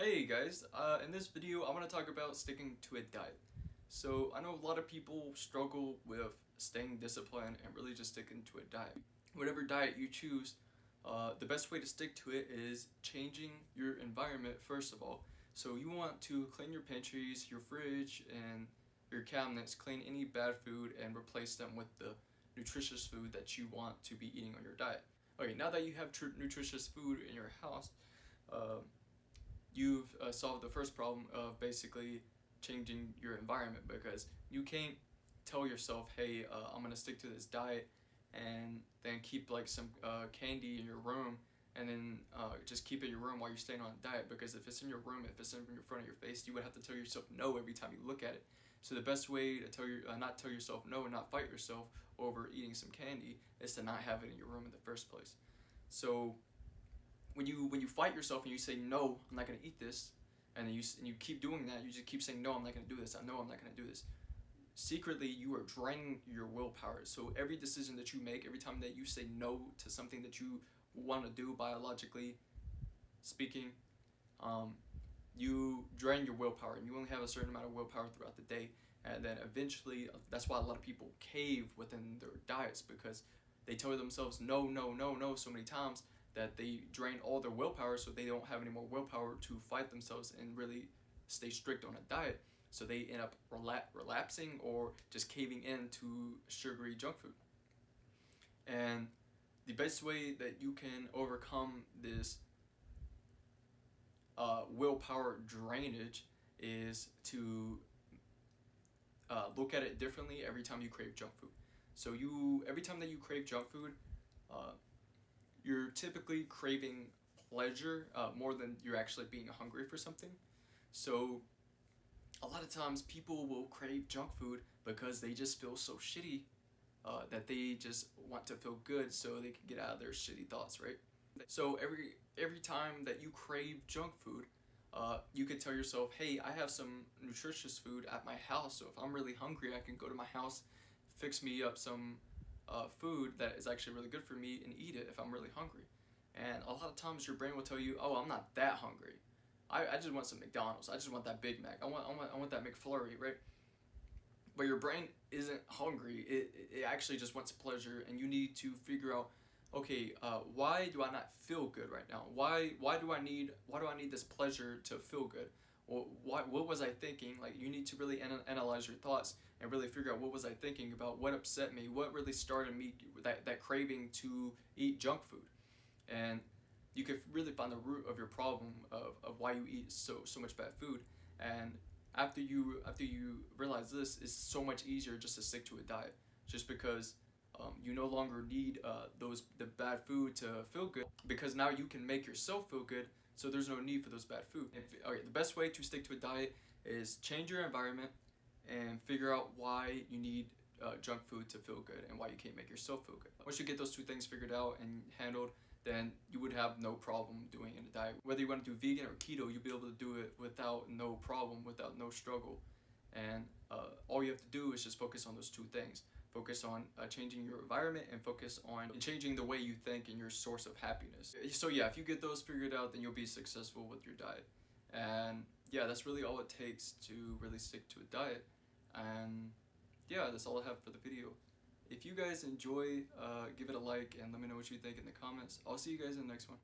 Hey guys, in this video I want to talk about sticking to a diet. So I know a lot of people struggle with staying disciplined and really just sticking to a diet. Whatever diet you choose, the best way to stick to it is changing your environment first of all. So you want to clean your pantries, your fridge, and your cabinets, clean any bad food and replace them with the nutritious food that you want to be eating on your diet. Okay, now that you have nutritious food in your house, uh, you've solved the first problem of basically changing your environment, because you can't tell yourself, hey, I'm gonna stick to this diet and then keep like some candy in your room and then just keep it in your room while you're staying on a diet, because if it's in your room, if it's in front of your face, you would have to tell yourself no every time you look at it. So the best way to not tell yourself no and not fight yourself over eating some candy is to not have it in your room in the first place. So when you fight yourself and you say no, I'm not gonna eat this, and then you keep doing that, you just keep saying no, I'm not gonna do this. I know I'm not gonna do this. Secretly, you are draining your willpower. So every decision that you make, every time that you say no to something that you want to do biologically speaking, you drain your willpower, and you only have a certain amount of willpower throughout the day. And then eventually, that's why a lot of people cave within their diets, because they tell themselves no, no, no, no so many times that they drain all their willpower, so they don't have any more willpower to fight themselves and really stay strict on a diet. So they end up relapsing or just caving into sugary junk food. And the best way that you can overcome this willpower drainage is to look at it differently every time you crave junk food. So every time that you crave junk food, you're typically craving pleasure more than you're actually being hungry for something. So a lot of times people will crave junk food because they just feel so shitty that they just want to feel good so they can get out of their shitty thoughts, right? So every time that you crave junk food, you can tell yourself, hey, I have some nutritious food at my house, so if I'm really hungry, I can go to my house, fix me up some food that is actually really good for me and eat it if I'm really hungry. And a lot of times your brain will tell you, oh, I'm not that hungry. I just want some McDonald's. I just want that Big Mac. I want that McFlurry, right? But your brain isn't hungry. It actually just wants pleasure, and you need to figure out, okay, why do I not feel good right now? Why do I need this pleasure to feel good? Well, what was I thinking? Like, you need to really analyze your thoughts and really figure out, what was I thinking about, what upset me, what really started me that craving to eat junk food. And you could really find the root of your problem of why you eat so much bad food. And after you realize this, it's so much easier just to stick to a diet, just because you no longer need the bad food to feel good, because now you can make yourself feel good, so there's no need for those bad food. Okay, the best way to stick to a diet is change your environment and figure out why you need junk food to feel good and why you can't make yourself feel good. Once you get those two things figured out and handled, then you would have no problem doing a diet. Whether you want to do vegan or keto, you'll be able to do it without no problem, without no struggle. And all you have to do is just focus on those two things. Focus on changing your environment, and focus on changing the way you think and your source of happiness. So yeah, if you get those figured out, then you'll be successful with your diet. And yeah, that's really all it takes to really stick to a diet. And yeah, that's all I have for the video. If you guys enjoy, give it a like and let me know what you think in the comments. I'll see you guys in the next one.